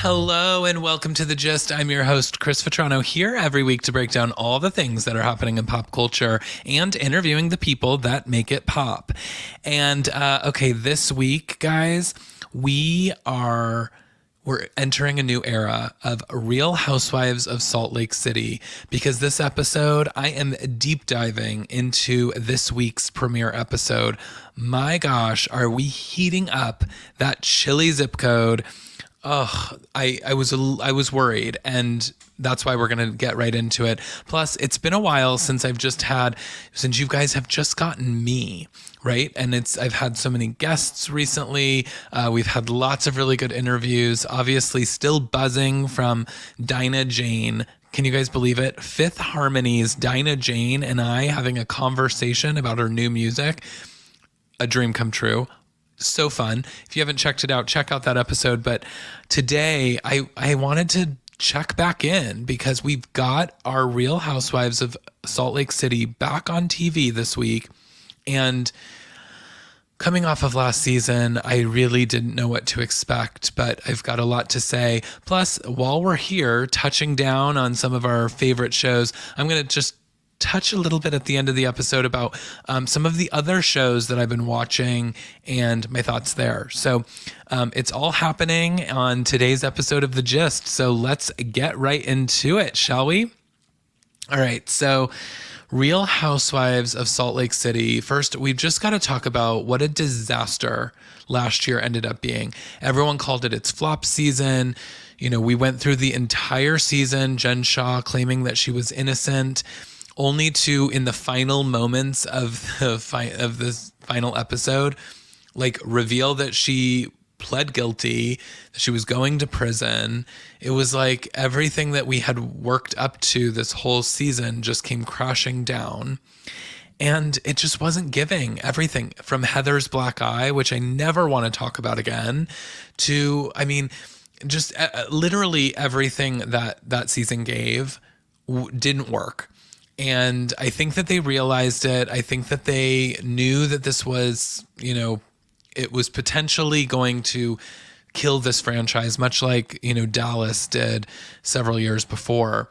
Hello and welcome to The Gist. I'm your host, Chris Vetrano, here every week to break down all the things that are happening in pop culture and interviewing the people that make it pop. And this week, guys, we're entering a new era of Real Housewives of Salt Lake City, because this episode, I am deep diving into this week's premiere episode. My gosh, are we heating up that chilly zip code? Oh, I was worried, and that's why we're going to get right into it. Plus, it's been a while since you guys have just gotten me, right? And I've had so many guests recently. We've had lots of really good interviews, obviously still buzzing from Dinah Jane. Can you guys believe it? Fifth Harmony's Dinah Jane and I having a conversation about her new music. A dream come true. So fun. If you haven't checked it out, check out that episode. But today I wanted to check back in because we've got our Real Housewives of Salt Lake City back on TV this week. And coming off of last season, I really didn't know what to expect, but I've got a lot to say. Plus, while we're here touching down on some of our favorite shows, I'm going to just touch a little bit at the end of the episode about some of the other shows that I've been watching and my thoughts there. So it's all happening on today's episode of The Gist. So let's get right into it, shall we? All right. So Real Housewives of Salt Lake City. First, we've just got to talk about what a disaster last year ended up being. Everyone called it its flop season. You know, we went through the entire season, Jen Shah claiming that she was innocent, only to, in the final moments of this final episode, like reveal that she pled guilty, that she was going to prison. It was like everything that we had worked up to this whole season just came crashing down. And it just wasn't giving. Everything from Heather's black eye, which I never want to talk about again, to, just literally everything that season gave didn't work. And I think that they realized it. I think that they knew that this was, it was potentially going to kill this franchise, much like, Dallas did several years before.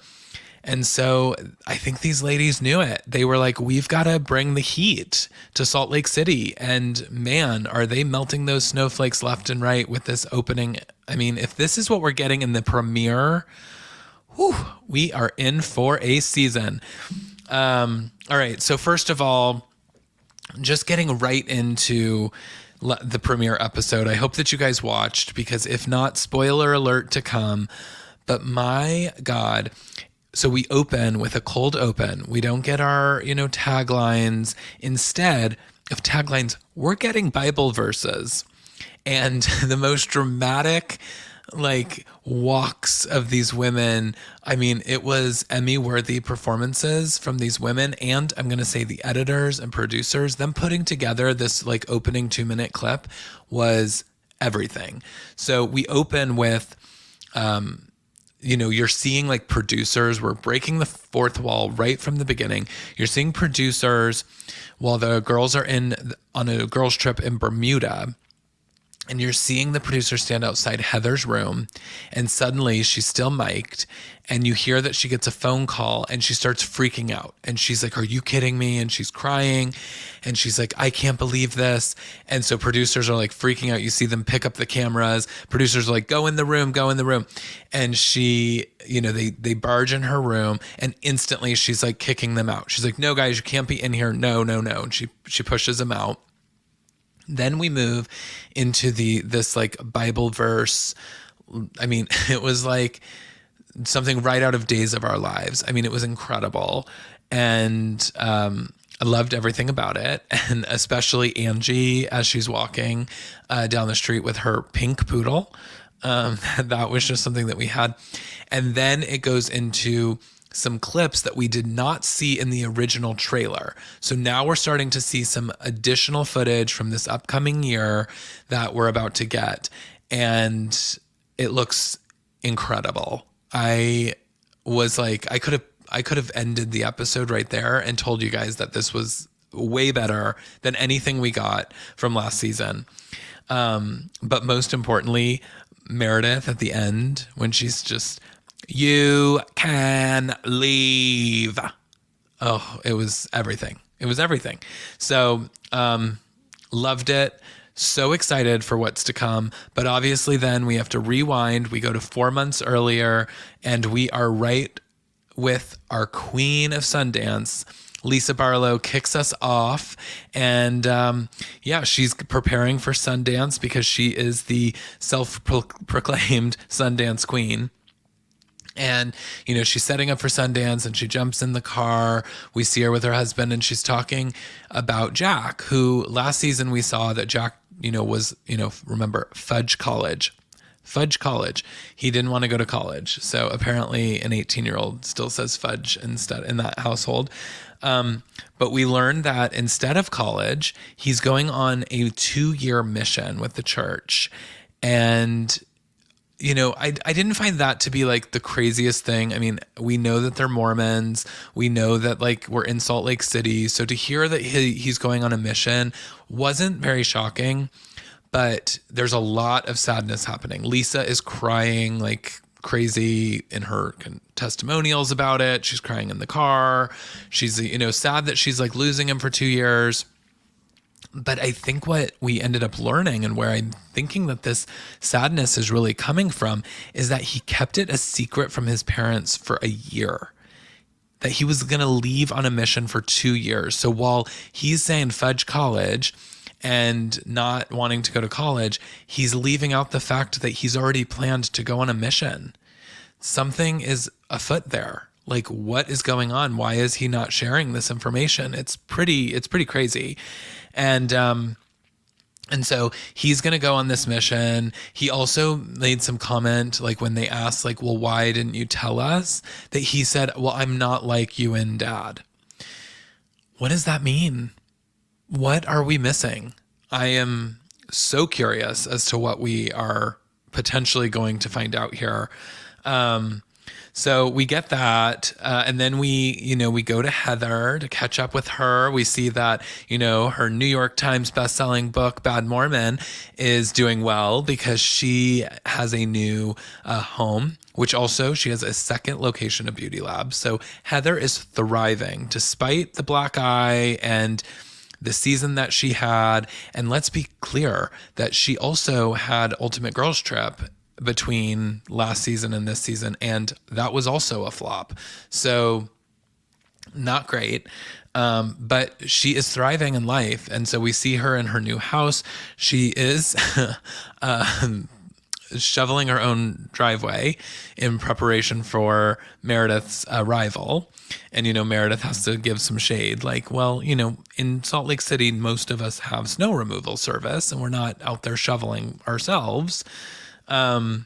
And so I think these ladies knew it. They were like, we've got to bring the heat to Salt Lake City. And man, are they melting those snowflakes left and right with this opening. If this is what we're getting in the premiere, whew, we are in for a season. All right. So first of all, just getting right into the premiere episode. I hope that you guys watched, because if not, spoiler alert to come. But my God. So we open with a cold open. We don't get our, taglines. Instead of taglines, we're getting Bible verses. And the most dramatic walks of these women. It was Emmy-worthy performances from these women, and I'm going to say the editors and producers, them putting together this opening 2-minute clip was everything. So we open with, you're seeing producers were breaking the fourth wall right from the beginning. You're seeing producers while the girls are on a girls trip in Bermuda. And you're seeing the producer stand outside Heather's room, and suddenly she's still mic'd, and you hear that she gets a phone call, and she starts freaking out. And she's like, are you kidding me? And she's crying, and she's like, I can't believe this. And so producers are freaking out. You see them pick up the cameras. Producers are like, go in the room, go in the room. And she, they barge in her room, and instantly she's kicking them out. She's like, no, guys, you can't be in here. No, no, no. And she pushes them out. Then we move into this Bible verse. It was something right out of Days of Our Lives. It was incredible. And I loved everything about it. And especially Angie as she's walking down the street with her pink poodle. That was just something that we had. And then it goes into some clips that we did not see in the original trailer. So now we're starting to see some additional footage from this upcoming year that we're about to get. And it looks incredible. I was I could have ended the episode right there and told you guys that this was way better than anything we got from last season. But most importantly, Meredith at the end when she's just, you can leave. Oh, it was everything. It was everything. So, loved it. So excited for what's to come. But obviously then we have to rewind. We go to 4 months earlier and we are right with our queen of Sundance. Lisa Barlow kicks us off and she's preparing for Sundance because she is the self-proclaimed Sundance queen. And, she's setting up for Sundance and she jumps in the car. We see her with her husband and she's talking about Jack, who last season we saw that Jack, was, remember, Fudge College. He didn't want to go to college. So apparently an 18-year-old still says fudge instead in that household. But we learned that instead of college, he's going on a 2-year mission with the church. And I didn't find that to be like the craziest thing. I mean, we know that they're Mormons. We know that like we're in Salt Lake City. So to hear that he's going on a mission wasn't very shocking, but there's a lot of sadness happening. Lisa is crying like crazy in her testimonials about it. She's crying in the car. She's, sad that she's like losing him for 2 years. But I think what we ended up learning and where I'm thinking that this sadness is really coming from is that he kept it a secret from his parents for a year, that he was going to leave on a mission for 2 years. So while he's saying fudge college and not wanting to go to college, he's leaving out the fact that he's already planned to go on a mission. Something is afoot there. Like, what is going on? Why is he not sharing this information? It's pretty crazy. And so he's going to go on this mission. He also made some comment, like when they asked, like, well, why didn't you tell us? That he said, well, I'm not like you and Dad. What does that mean? What are we missing? I am so curious as to what we are potentially going to find out here. So we get that. And then we go to Heather to catch up with her. We see that, her New York Times bestselling book, Bad Mormon, is doing well because she has a new home, which also she has a second location of Beauty Lab. So Heather is thriving despite the black eye and the season that she had. And let's be clear that she also had Ultimate Girls Trip between last season and this season, and that was also a flop. So not great. But she is thriving in life. And so we see her in her new house. She is shoveling her own driveway in preparation for Meredith's arrival. And, Meredith has to give some shade. Like, well, in Salt Lake City, most of us have snow removal service and we're not out there shoveling ourselves. But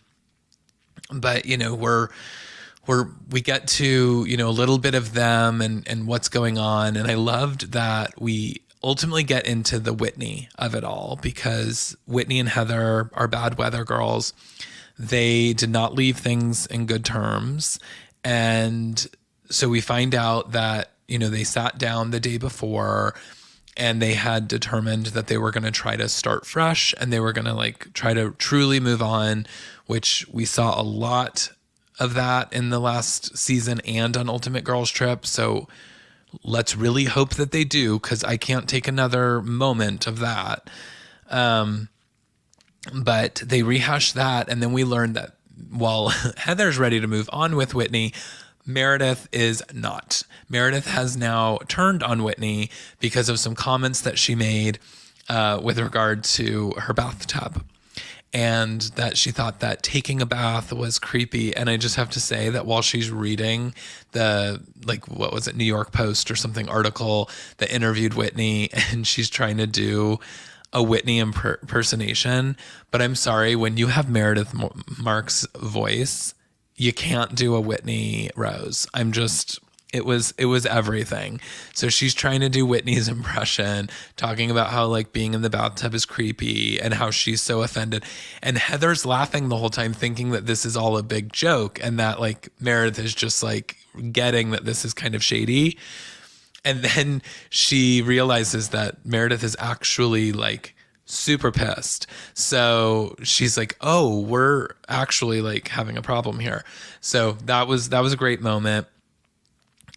we get to, a little bit of them and what's going on. And I loved that we ultimately get into the Whitney of it all, because Whitney and Heather are bad weather girls. They did not leave things in good terms. And so we find out that, they sat down the day before and they had determined that they were going to try to start fresh and they were going to try to truly move on, which we saw a lot of that in the last season and on Ultimate Girls Trip. So let's really hope that they do, because I can't take another moment of that. But they rehashed that. And then we learned that while Heather's ready to move on with Whitney, Meredith is not. Meredith has now turned on Whitney because of some comments that she made with regard to her bathtub, and that she thought that taking a bath was creepy. And I just have to say that while she's reading the, what was it, New York Post or something article that interviewed Whitney, and she's trying to do a Whitney impersonation, but I'm sorry, when you have Meredith Marks' voice, you can't do a Whitney Rose. It was everything. So she's trying to do Whitney's impression, talking about how being in the bathtub is creepy and how she's so offended. And Heather's laughing the whole time, thinking that this is all a big joke and that Meredith is just getting that this is kind of shady. And then she realizes that Meredith is actually super pissed. So she's like, "Oh, we're actually like having a problem here." So that was a great moment.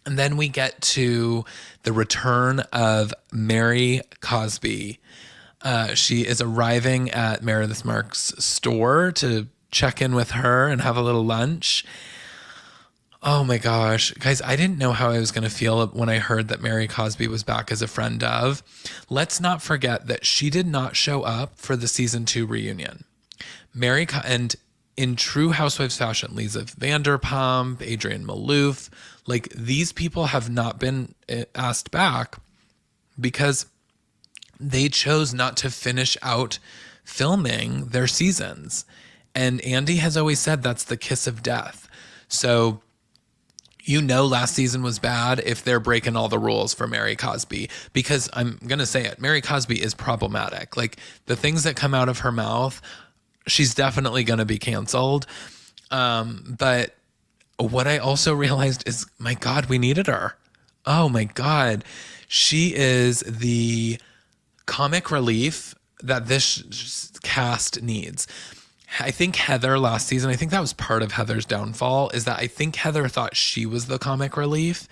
And then we get to the return of Mary Cosby. She is arriving at Meredith Marks' store to check in with her and have a little lunch. Oh my gosh. Guys, I didn't know how I was going to feel when I heard that Mary Cosby was back as a friend of. Let's not forget that she did not show up for the season 2 reunion. And in true Housewives fashion, Lisa Vanderpump, Adrienne Maloof, like these people have not been asked back because they chose not to finish out filming their seasons. And Andy has always said that's the kiss of death. So, last season was bad if they're breaking all the rules for Mary Cosby, because I'm going to say it. Mary Cosby is problematic. Like the things that come out of her mouth, she's definitely going to be canceled. But what I also realized is, my God, we needed her. Oh my God. She is the comic relief that this cast needs. I think Heather last season, I think that was part of Heather's downfall, is that I think Heather thought she was the comic relief.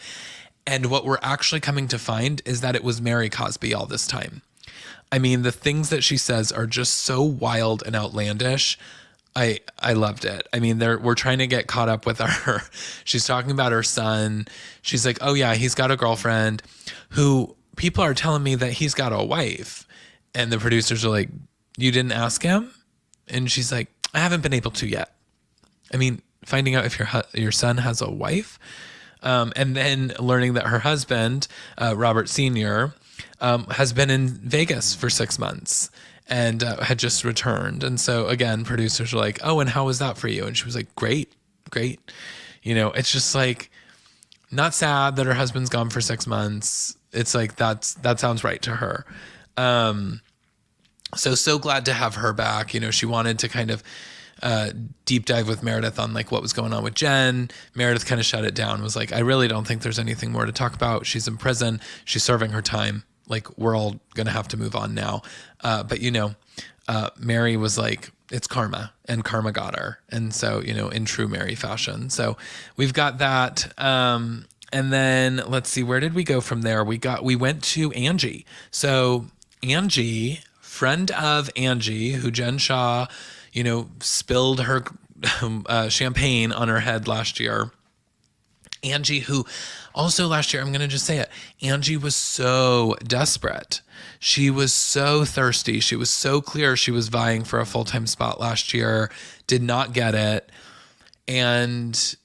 And what we're actually coming to find is that it was Mary Cosby all this time. I mean, the things that she says are just so wild and outlandish. I loved it. I mean, we're trying to get caught up with her. She's talking about her son. She's like, oh yeah, he's got a girlfriend who people are telling me that he's got a wife. And the producers are like, you didn't ask him? And she's like, I haven't been able to yet. I mean, finding out if your son has a wife, and then learning that her husband, Robert Sr., has been in Vegas for 6 months and had just returned. And so again, producers are like, oh, and how was that for you? And she was like, great. It's just like, not sad that her husband's gone for 6 months. It's like, that sounds right to her. So glad to have her back. She wanted to kind of deep dive with Meredith on like what was going on with Jen. Meredith kind of shut it down, was like, I really don't think there's anything more to talk about. She's in prison. She's serving her time. Like, we're all going to have to move on now. But Mary was like, it's karma, and karma got her. And so, in true Mary fashion. So we've got that. And then let's see, where did we go from there? We went to Angie. So Angie, friend of Angie, who Jen Shah, spilled her champagne on her head last year. Angie, who also last year, I'm going to just say it, Angie was so desperate. She was so thirsty. She was so clear she was vying for a full-time spot last year, did not get it. And,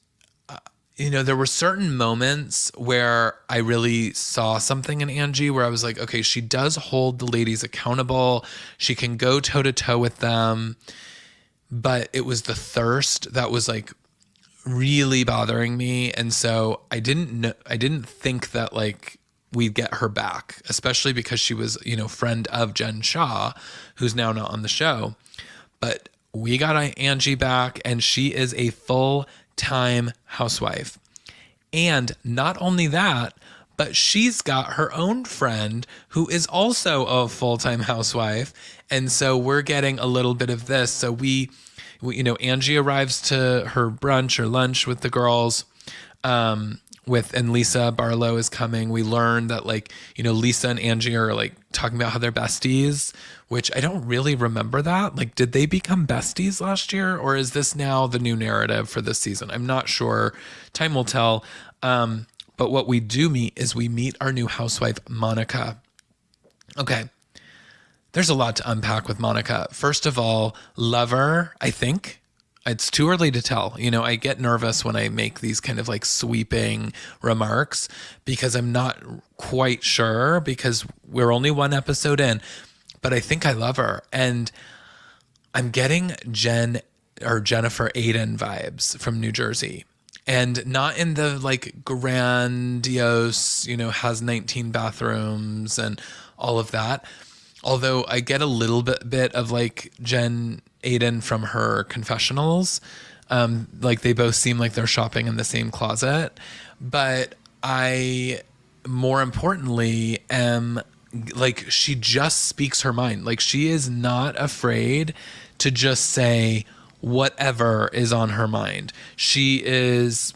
there were certain moments where I really saw something in Angie where I was like, okay, she does hold the ladies accountable. She can go toe-to-toe with them. But it was the thirst that was like really bothering me. And so I didn't think that like we'd get her back, especially because she was, friend of Jen Shah, who's now not on the show. But we got Angie back, and she is a full-time housewife. And not only that, but she's got her own friend who is also a full-time housewife. And so we're getting a little bit of this. So we Angie arrives to her brunch or lunch with the girls, and Lisa Barlow is coming. We learn that Lisa and Angie are like talking about how they're besties, which I don't really remember that. Like, did they become besties last year, or is this now the new narrative for this season? I'm not sure. Time will tell. But what we do meet is we meet our new housewife, Monica. Okay. There's a lot to unpack with Monica. First of all, love her, I think. It's too early to tell. I get nervous when I make these kind of like sweeping remarks because I'm not quite sure, because we're only one episode in, but I think I love her. And I'm getting Jennifer Aiden vibes from New Jersey. And not in the like grandiose, has 19 bathrooms and all of that. Although I get a little bit of like Jen Aiden from her confessionals. Like they both seem like they're shopping in the same closet. But I, more importantly, am like she just speaks her mind. Like she is not afraid to just say whatever is on her mind. She is,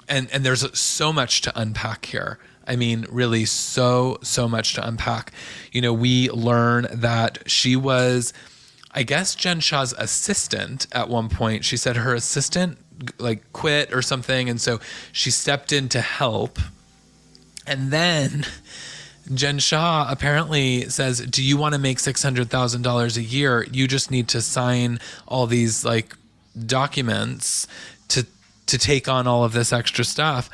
and there's so much to unpack here. I mean, really so much to unpack. You know, we learn that she was, I guess, Jen Shah's assistant at one point. She said her assistant like quit or something. And so she stepped in to help. And then Jen Shah apparently says, do you want to make $600,000 a year? You just need to sign all these like documents to take on all of this extra stuff.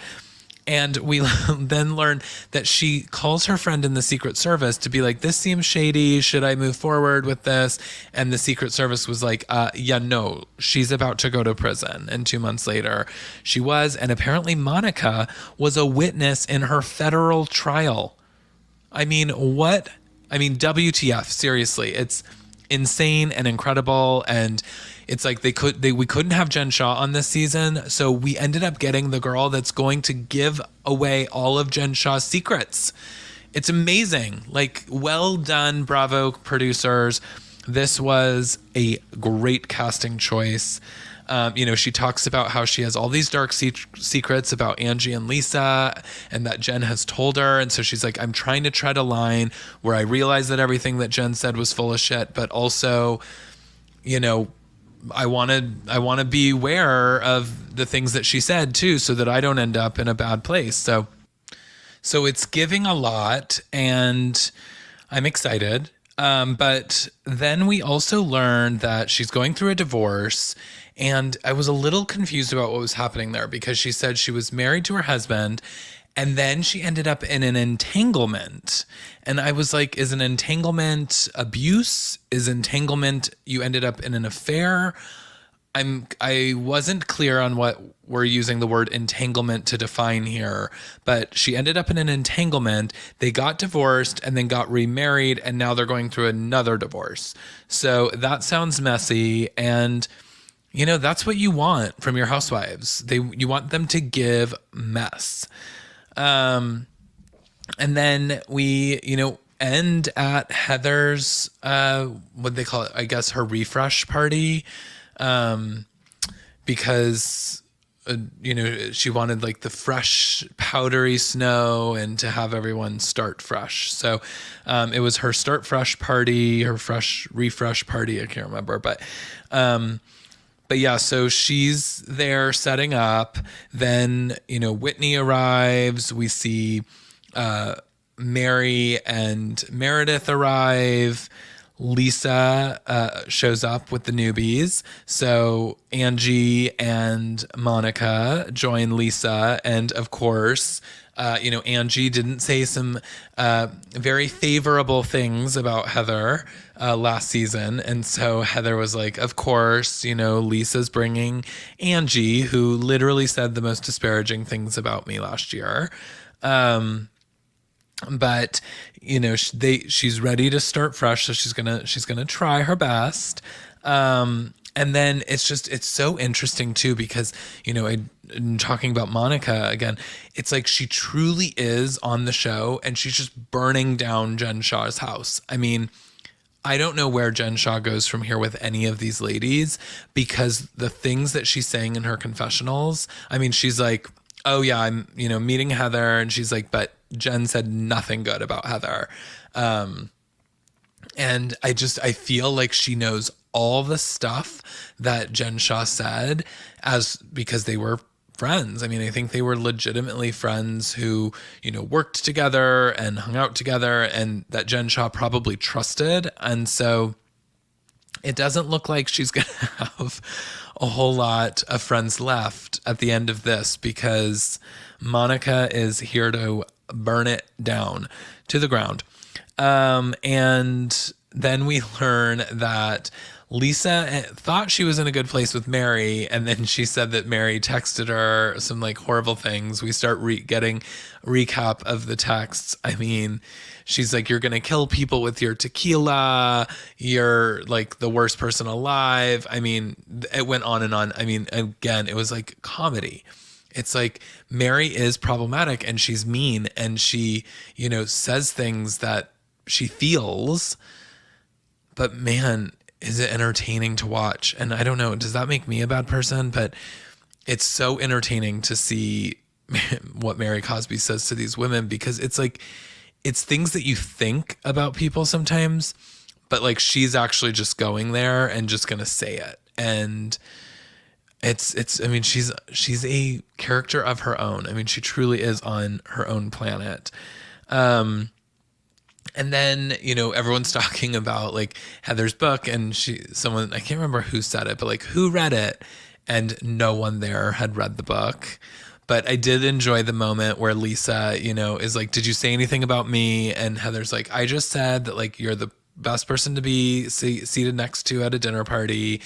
And we then learn that she calls her friend in the Secret Service to be like, this seems shady. Should I move forward with this? And the Secret Service was like, yeah, no, she's about to go to prison. And 2 months later, she was. And apparently Monica was a witness in her federal trial. I mean, what? I mean, WTF, seriously. It's insane and incredible. And it's like we couldn't have Jen Shah on this season, so we ended up getting the girl that's going to give away all of Jen Shah's secrets. It's amazing. Like, well done, bravo producers. This was a great casting choice. You know, she talks about how she has all these dark secrets about Angie and Lisa, and that Jen has told her. And so she's like, I'm trying to tread a line where I realize that everything that Jen said was full of shit, but also, you know, I want to be aware of the things that she said too, so that I don't end up in a bad place. So it's giving a lot, and I'm excited. But then we also learned that she's going through a divorce, and I was a little confused about what was happening there, because she said she was married to her husband, and then she ended up in an entanglement. And I was like, is an entanglement abuse? Is entanglement you ended up in an affair? I wasn't clear on what we're using the word entanglement to define here, but she ended up in an entanglement. They got divorced and then got remarried, and now they're going through another divorce. So that sounds messy, and you know, that's what you want from your housewives. You want them to give mess. And then we, you know, end at Heather's, what they call it, I guess her refresh party. Because, you know, she wanted like the fresh powdery snow and to have everyone start fresh. So, it was her start fresh party, her refresh party. I can't remember, but yeah, so she's there setting up. Then, you know, Whitney arrives. We see Mary and Meredith arrive. Lisa shows up with the newbies. So Angie and Monica join Lisa. And of course, you know, Angie didn't say some very favorable things about Heather last season. And so Heather was like, of course, you know, Lisa's bringing Angie, who literally said the most disparaging things about me last year. But you know, she's ready to start fresh, so she's gonna try her best. And then it's so interesting too, because you know, in talking about Monica again, it's like she truly is on the show, and she's just burning down Jen Shah's house. I mean, I don't know where Jen Shah goes from here with any of these ladies, because the things that she's saying in her confessionals, I mean, she's like, oh yeah, I'm, you know, meeting Heather, and she's like, but Jen said nothing good about Heather. And I feel like she knows all the stuff that Jen Shah said, because they were friends. I mean, I think they were legitimately friends who, you know, worked together and hung out together, and that Jen Shah probably trusted. And so it doesn't look like she's going to have a whole lot of friends left at the end of this, because Monica is here to burn it down to the ground. And then we learn that Lisa thought she was in a good place with Mary, and then she said that Mary texted her some like horrible things. We start getting recap of the texts. I mean, she's like, you're going to kill people with your tequila. You're like the worst person alive. I mean, it went on and on. I mean, again, it was like comedy. It's like Mary is problematic, and she's mean, and she, you know, says things that she feels, but man, is it entertaining to watch. And I don't know, does that make me a bad person? But it's so entertaining to see what Mary Cosby says to these women, because it's like, it's things that you think about people sometimes, but like she's actually just going there and just going to say it. And I mean, she's a character of her own. I mean, she truly is on her own planet. And then, you know, everyone's talking about like Heather's book, and someone, I can't remember who said it, but like, who read it? And no one there had read the book. But I did enjoy the moment where Lisa, you know, is like, did you say anything about me? And Heather's like, I just said that like, you're the best person to be seated next to at a dinner party,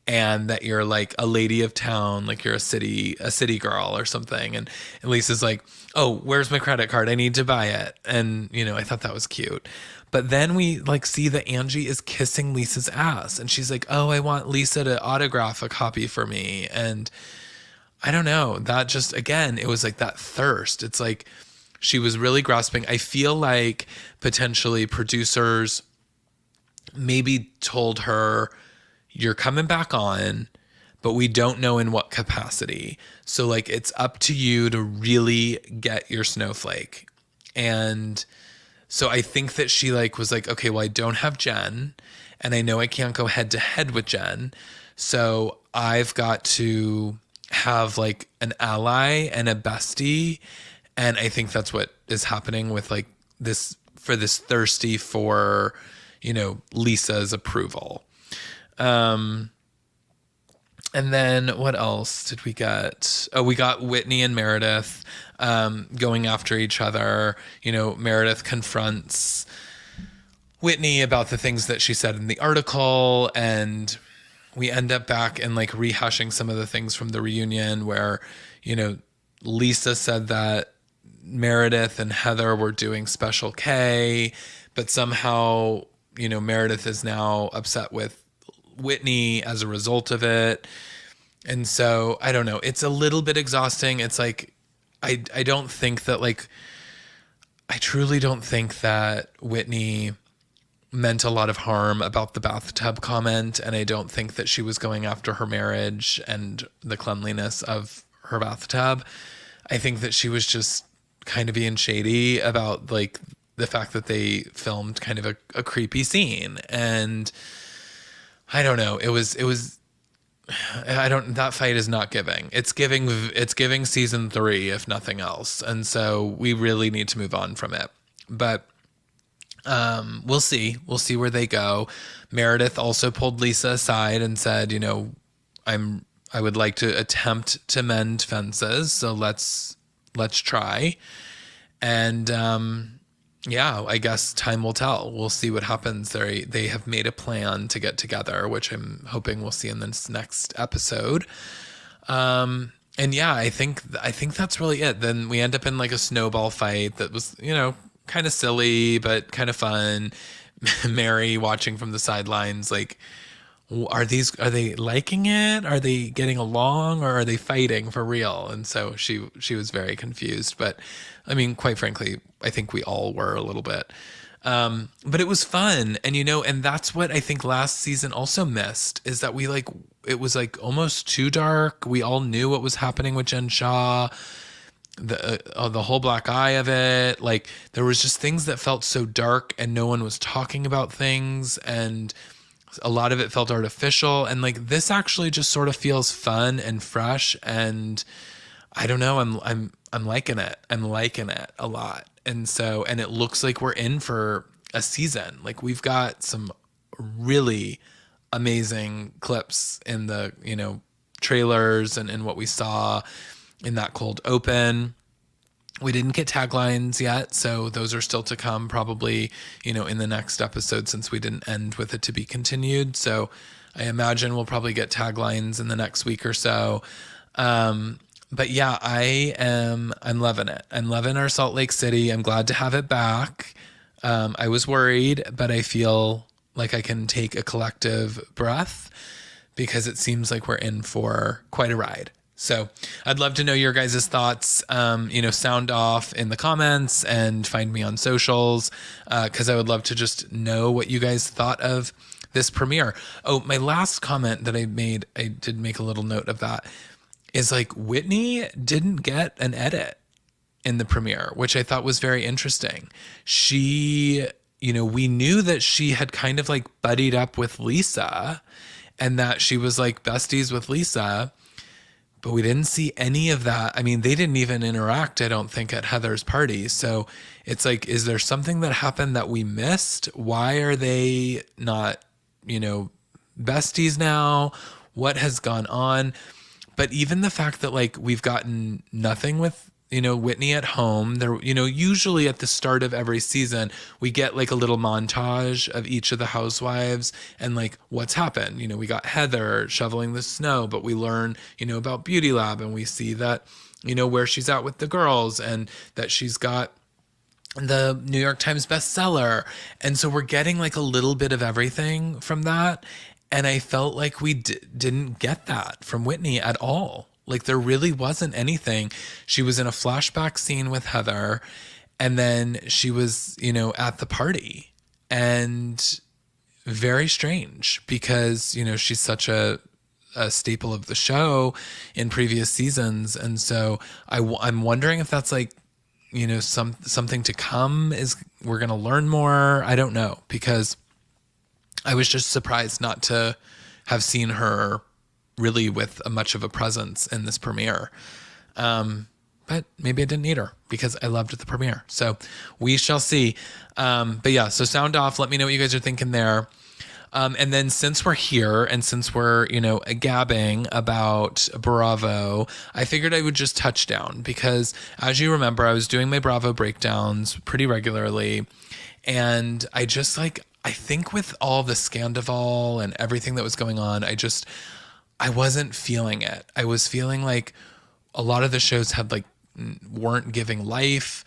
and that you're like a lady of town, like you're a city girl or something. And Lisa's like, oh, where's my credit card? I need to buy it. And, you know, I thought that was cute. But then we like see that Angie is kissing Lisa's ass, and she's like, oh, I want Lisa to autograph a copy for me. And I don't know, that just, again, it was like that thirst. It's like she was really grasping. I feel like potentially producers maybe told her, you're coming back on, but we don't know in what capacity. So like, it's up to you to really get your snowflake. And so I think that she like was like, okay, well, I don't have Jen, and I know I can't go head to head with Jen. So I've got to have like an ally and a bestie. And I think that's what is happening with like this thirsty for, you know, Lisa's approval. And then what else did we get? Oh, we got Whitney and Meredith going after each other. You know, Meredith confronts Whitney about the things that she said in the article, and we end up back and like rehashing some of the things from the reunion where, you know, Lisa said that Meredith and Heather were doing Special K, but somehow, you know, Meredith is now upset with Whitney as a result of it. And so I don't know, it's a little bit exhausting. It's like, I don't think that like, I truly don't think that Whitney meant a lot of harm about the bathtub comment. And I don't think that she was going after her marriage and the cleanliness of her bathtub. I think that she was just kind of being shady about like the fact that they filmed kind of a creepy scene. And I don't know. That fight is not giving. It's giving season 3, if nothing else. And so we really need to move on from it. But we'll see. We'll see where they go. Meredith also pulled Lisa aside and said, you know, I would like to attempt to mend fences. So let's try. And, yeah, I guess time will tell. We'll see what happens. They have made a plan to get together, which I'm hoping we'll see in this next episode. And yeah, I think that's really it. Then we end up in like a snowball fight that was, you know, kind of silly, but kind of fun. Mary watching from the sidelines, like, are they liking it? Are they getting along, or are they fighting for real? And so she was very confused, but I mean, quite frankly, I think we all were a little bit. But it was fun. And, you know, and that's what I think last season also missed, is that it was like almost too dark. We all knew what was happening with Jen Shaw, the whole black eye of it. Like, there was just things that felt so dark, and no one was talking about things, and a lot of it felt artificial. And like, this actually just sort of feels fun and fresh. And I don't know, I'm liking it. I'm liking it a lot. And so, and it looks like we're in for a season. Like, we've got some really amazing clips in the, you know, trailers and in what we saw in that cold open. We didn't get taglines yet, so those are still to come, probably, you know, in the next episode, since we didn't end with it to be continued. So I imagine we'll probably get taglines in the next week or so. But yeah, I'm loving it. I'm loving our Salt Lake City. I'm glad to have it back. I was worried, but I feel like I can take a collective breath, because it seems like we're in for quite a ride. So I'd love to know your guys' thoughts. Sound off in the comments and find me on socials, because I would love to just know what you guys thought of this premiere. Oh, my last comment that I made, I did make a little note of that, is like Whitney didn't get an edit in the premiere, which I thought was very interesting. She, we knew that she had kind of like buddied up with Lisa and that she was like besties with Lisa, but we didn't see any of that. I mean, they didn't even interact, I don't think, at Heather's party. So it's like, is there something that happened that we missed? Why are they not, besties now? What has gone on? But even the fact that like we've gotten nothing with Whitney at home there, usually at the start of every season we get like a little montage of each of the housewives and like what's happened. We got Heather shoveling the snow, but we learn about Beauty Lab, and we see that where she's at with the girls, and that she's got the New York Times bestseller. And so we're getting like a little bit of everything from that. And I felt like we didn't get that from Whitney at all. Like there really wasn't anything. She was in a flashback scene with Heather, and then she was, at the party. And very strange because, she's such a staple of the show in previous seasons. And so I'm wondering if that's like, something to come, is we're going to learn more. I don't know, because I was just surprised not to have seen her really with much of a presence in this premiere. But maybe I didn't need her because I loved the premiere. So we shall see. But yeah, so sound off. Let me know what you guys are thinking there. And then since we're here and since we're, gabbing about Bravo, I figured I would just touch down because, as you remember, I was doing my Bravo breakdowns pretty regularly. And I just I think with all the Scandival and everything that was going on, I wasn't feeling it. I was feeling like a lot of the shows weren't giving life.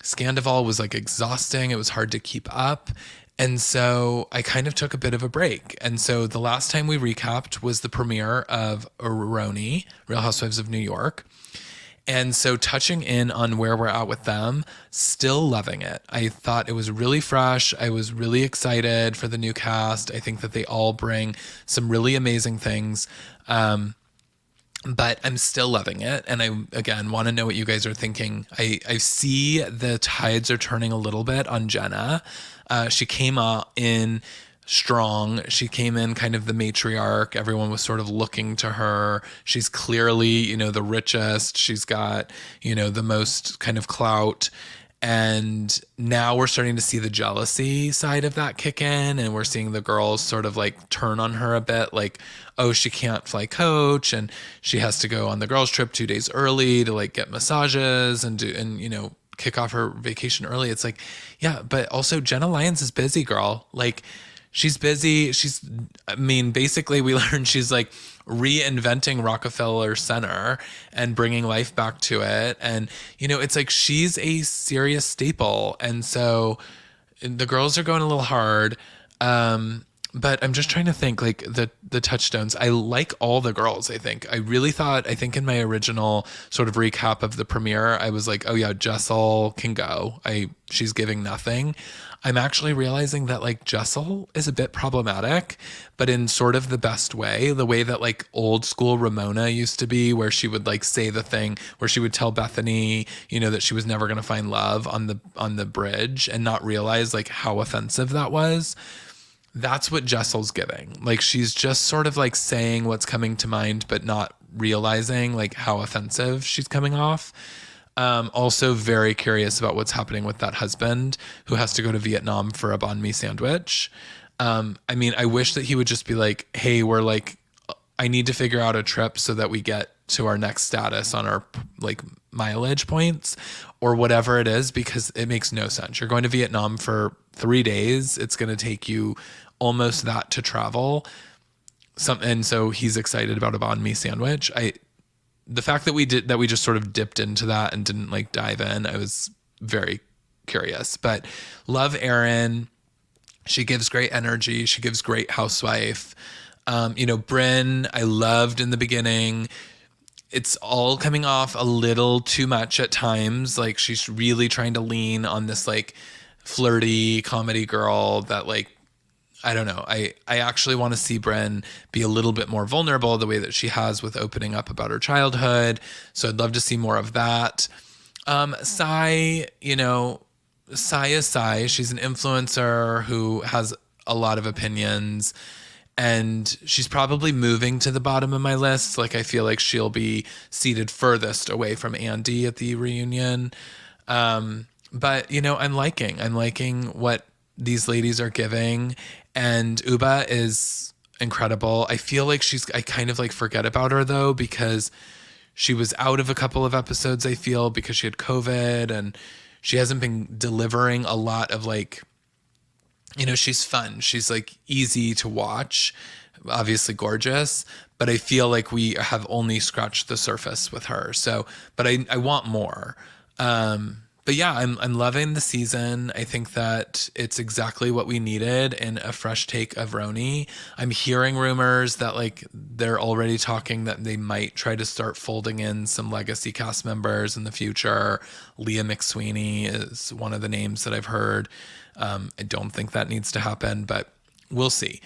Scandival was exhausting. It was hard to keep up. And so I kind of took a bit of a break. And so the last time we recapped was the premiere of Real Housewives of New York. And so touching in on where we're at with them, still loving it. I thought it was really fresh. I was really excited for the new cast. I think that they all bring some really amazing things. But I'm still loving it. And I, again, want to know what you guys are thinking. I see the tides are turning a little bit on Jenna. She came in strong. She came in kind of the matriarch. Everyone was sort of looking to her. She's clearly, the richest. She's got, the most kind of clout. And now we're starting to see the jealousy side of that kick in. And we're seeing the girls sort of turn on her a bit. Oh, she can't fly coach and she has to go on the girls trip 2 days early to get massages and kick off her vacation early. It's yeah, but also Jenna Lyons is busy, girl. She's busy. Basically we learned she's reinventing Rockefeller Center and bringing life back to it. And, it's she's a serious staple. And so the girls are going a little hard. But I'm just trying to think the touchstones. I like all the girls, I think. I think in my original sort of recap of the premiere, I was oh yeah, Jessel can go. She's giving nothing. I'm actually realizing that Jessel is a bit problematic, but in sort of the best way, the way that old school Ramona used to be, where she would say the thing where she would tell Bethany, that she was never going to find love on the bridge and not realize how offensive that was. That's what Jessel's giving. She's just sort of saying what's coming to mind, but not realizing how offensive she's coming off. Also very curious about what's happening with that husband who has to go to Vietnam for a banh mi sandwich. I wish that he would just be hey, I need to figure out a trip so that we get to our next status on our mileage points or whatever it is, because it makes no sense. You're going to Vietnam for 3 days. It's going to take you almost that to travel. And so he's excited about a banh mi sandwich. The fact that we just sort of dipped into that and didn't dive in, I was very curious. But love Erin. She gives great energy. She gives great housewife. Brynn, I loved in the beginning. it's all coming off a little too much at times. Like she's really trying to lean on this like flirty comedy girl that like I don't know. I actually want to see Bryn be a little bit more vulnerable the way that she has with opening up about her childhood. So I'd love to see more of that. Sai, Sai is Sai. She's an influencer who has a lot of opinions and she's probably moving to the bottom of my list. Like I feel like she'll be seated furthest away from Andy at the reunion. But I'm liking what these ladies are giving, and Uba is incredible. I feel like I kind of like forget about her though because she was out of a couple of episodes. I feel because she had COVID and she hasn't been delivering a lot of like, she's fun. She's like easy to watch, obviously gorgeous, but I feel like we have only scratched the surface with her. So, but I want more. But yeah, I'm loving the season. I think that it's exactly what we needed in a fresh take of Roni. I'm hearing rumors that like they're already talking that they might try to start folding in some legacy cast members in the future. Leah McSweeney is one of the names that I've heard. I don't think that needs to happen, but we'll see.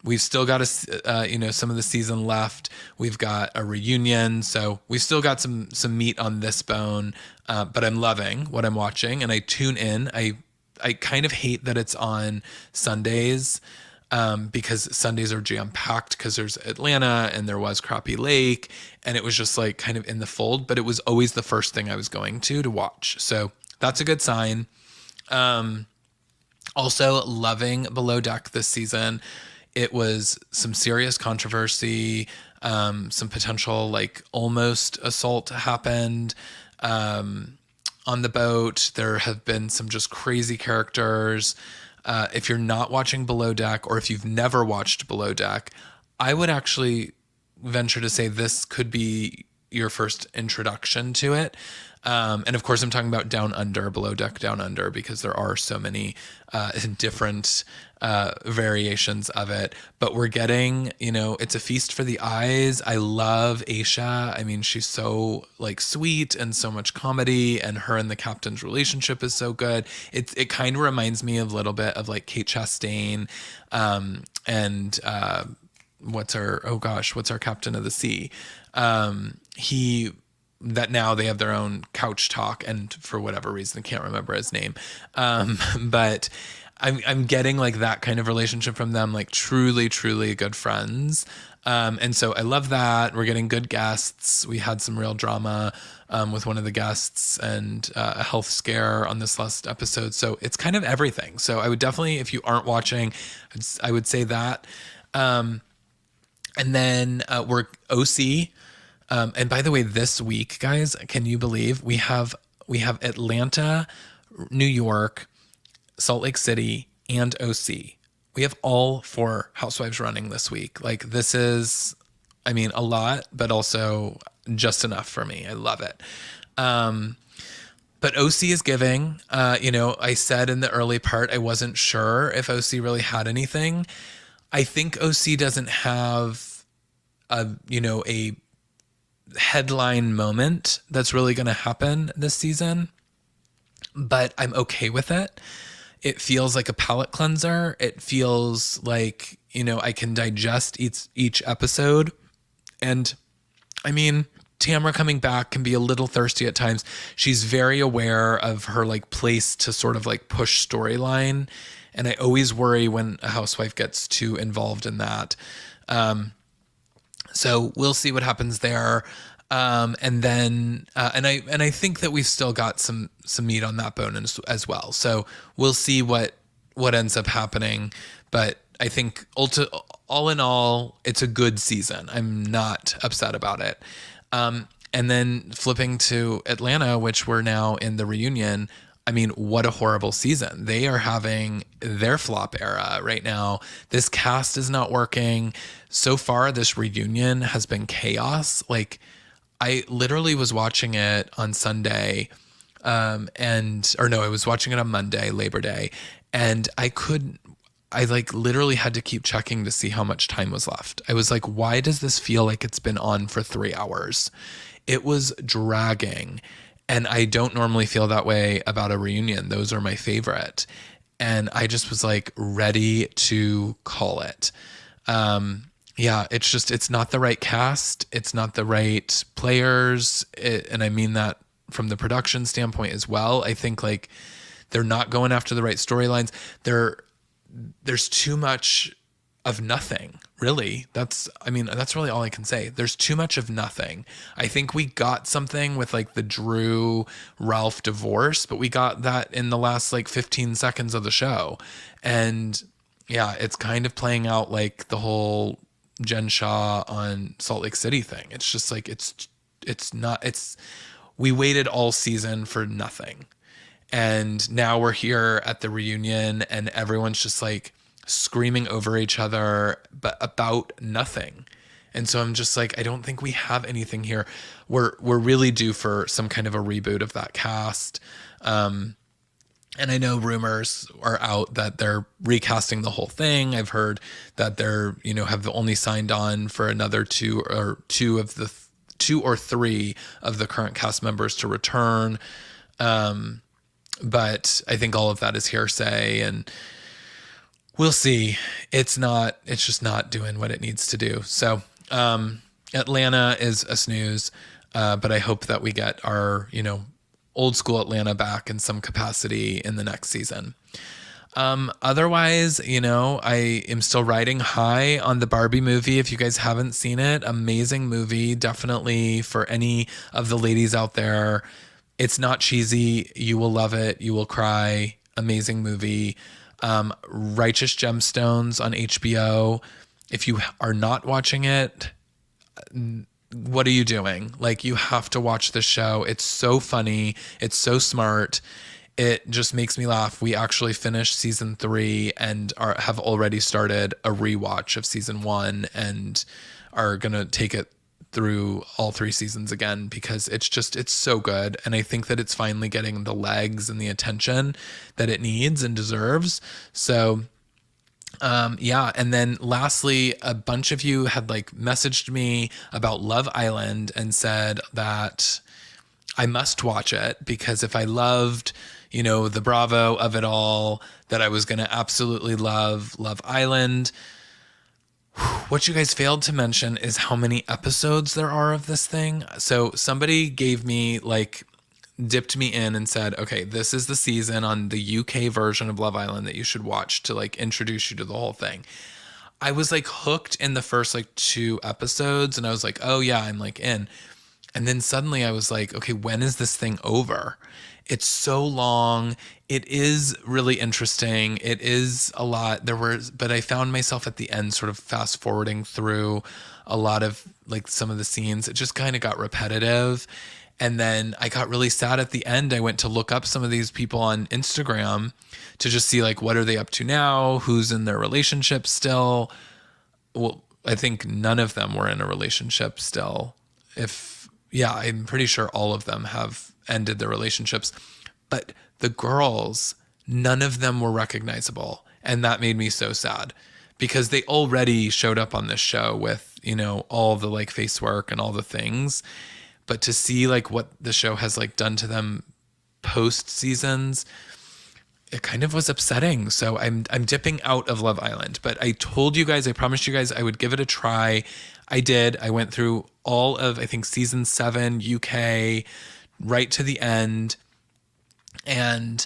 We've still got some of the season left. We've got a reunion, so we've still got some meat on this bone. But I'm loving what I'm watching, and I tune in. I kind of hate that it's on Sundays, because Sundays are jam packed because there's Atlanta and there was Crappie Lake, and it was just like kind of in the fold. But it was always the first thing I was going to watch, so that's a good sign. Also loving Below Deck this season. It was some serious controversy, some potential like almost assault happened on the boat. There have been some just crazy characters. If you're not watching Below Deck, or if you've never watched Below Deck, I would actually venture to say this could be your first introduction to it. And of course, I'm talking about Down Under, Below Deck Down Under, because there are so many different variations of it. But we're getting, it's a feast for the eyes. I love Aisha. I mean, she's so like sweet and so much comedy, and her and the captain's relationship is so good. It kind of reminds me of a little bit of like Kate Chastain, and what's our captain of the sea? That now they have their own couch talk, and for whatever reason, I can't remember his name. But I'm getting like that kind of relationship from them, like truly, truly good friends. And so I love that. We're getting good guests. We had some real drama with one of the guests, and a health scare on this last episode. So it's kind of everything. So I would definitely, if you aren't watching, I would say that. And then we're OC. And by the way, this week, guys, can you believe we have Atlanta, New York, Salt Lake City, and OC. We have all 4 housewives running this week. Like this is, I mean, a lot, but also just enough for me. I love it. But OC is giving. I said in the early part I wasn't sure if OC really had anything. I think OC doesn't have a headline moment that's really going to happen this season, but I'm okay with it. It feels like a palate cleanser. It feels like, I can digest each episode. And I mean, Tamra coming back can be a little thirsty at times. She's very aware of her like place to sort of like push storyline. And I always worry when a housewife gets too involved in that. So we'll see what happens there. And then, and I think that we've still got some meat on that bone as well. So we'll see what ends up happening. But I think all in all, it's a good season. I'm not upset about it. And then flipping to Atlanta, which we're now in the reunion. I mean, what a horrible season. They are having their flop era right now. This cast is not working. So far, this reunion has been chaos. Like, I literally was watching it on Sunday, I was watching it on Monday, Labor Day, and I like literally had to keep checking to see how much time was left. I was like, why does this feel like it's been on for 3 hours? It was dragging. And I don't normally feel that way about a reunion. Those are my favorite. And I just was like ready to call it. Yeah, it's just, it's not the right cast. It's not the right players. And I mean that from the production standpoint as well. I think like they're not going after the right storylines. There's too much of nothing, really. That's really all I can say. There's too much of nothing. I think we got something with like the Drew Ralph divorce, but we got that in the last like 15 seconds of the show. And yeah, it's kind of playing out like the whole Jen Shah on Salt Lake City thing. It's just like, we waited all season for nothing. And now we're here at the reunion and everyone's just like screaming over each other, but about nothing. And so I'm just like, I don't think we have anything here. We're really due for some kind of a reboot of that cast. And I know rumors are out that they're recasting the whole thing. I've heard that they're, have only signed on for another two or three of the current cast members to return. But I think all of that is hearsay and we'll see. It's just not doing what it needs to do. So, Atlanta is a snooze. But I hope that we get our, old school Atlanta back in some capacity in the next season. Otherwise, I am still riding high on the Barbie movie. If you guys haven't seen it, amazing movie. Definitely for any of the ladies out there. It's not cheesy. You will love it. You will cry. Amazing movie. Righteous Gemstones on HBO. If you are not watching it, what are you doing? Like, you have to watch the show. It's so funny. It's so smart. It just makes me laugh. We actually finished season 3 and have already started a rewatch of season 1 and are going to take it through all 3 seasons again because it's so good. And I think that it's finally getting the legs and the attention that it needs and deserves. So, yeah. And then lastly, a bunch of you had like messaged me about Love Island and said that I must watch it because if I loved, the Bravo of it all, that I was going to absolutely love Love Island. What you guys failed to mention is how many episodes there are of this thing. So somebody dipped me in and said, okay, this is the season on the UK version of Love Island that you should watch to like introduce you to the whole thing. I was like hooked in the first like 2 episodes and I was like, oh yeah, I'm like in. And then suddenly I was like, okay, when is this thing over? It's so long. It is really interesting. It is a lot. But I found myself at the end sort of fast forwarding through a lot of like some of the scenes. It just kind of got repetitive. And then I got really sad at the end. I went to look up some of these people on Instagram to just see like, what are they up to now? Who's in their relationship still? Well, I think none of them were in a relationship still. I'm pretty sure all of them have ended their relationships, but the girls, none of them were recognizable. And that made me so sad because they already showed up on this show with, all the like face work and all the things. But to see like what the show has like done to them post seasons, it kind of was upsetting. So I'm dipping out of Love Island, but I promised you guys I would give it a try. I did. I went through all of, I think, season 7 UK right to the end and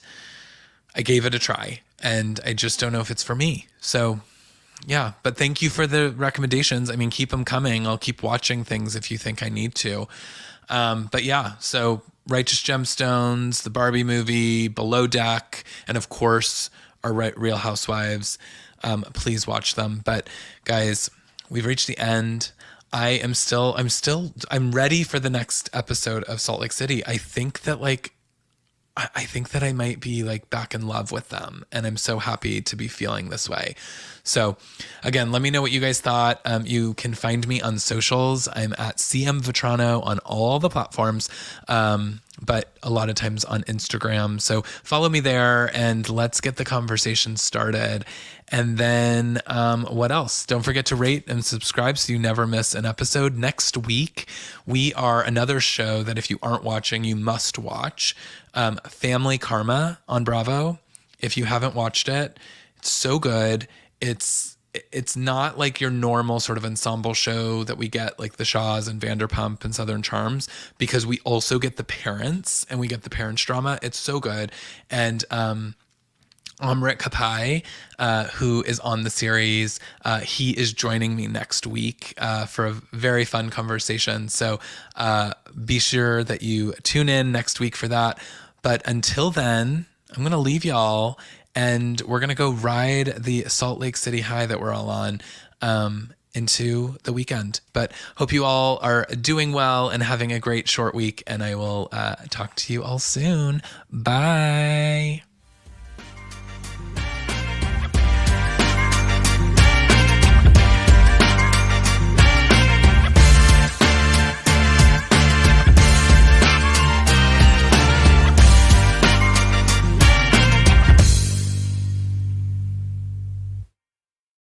I gave it a try and I just don't know if it's for me. So yeah, but thank you for the recommendations. I mean, keep them coming. I'll keep watching things if you think I need to. But yeah, so Righteous Gemstones, the Barbie movie, Below Deck, and of course our Real Housewives. Please watch them. But guys, we've reached the end. I'm ready for the next episode of Salt Lake City. I think that I might be like back in love with them and I'm so happy to be feeling this way. So again, let me know what you guys thought. You can find me on socials. I'm at CM Vetrano on all the platforms. But a lot of times on Instagram. So follow me there and let's get the conversation started. And then what else? Don't forget to rate and subscribe so you never miss an episode. Next week, we are another show that if you aren't watching, you must watch. Family Karma on Bravo. If you haven't watched it, it's so good. It's not like your normal sort of ensemble show that we get like the Shaws and Vanderpump and Southern Charms, because we also get the parents and we get the parents drama. It's so good. And Amrit Kapai, who is on the series, he is joining me next week for a very fun conversation. So be sure that you tune in next week for that. But until then, I'm going to leave y'all and we're going to go ride the Salt Lake City high that we're all on into the weekend. But hope you all are doing well and having a great short week. And I will talk to you all soon. Bye.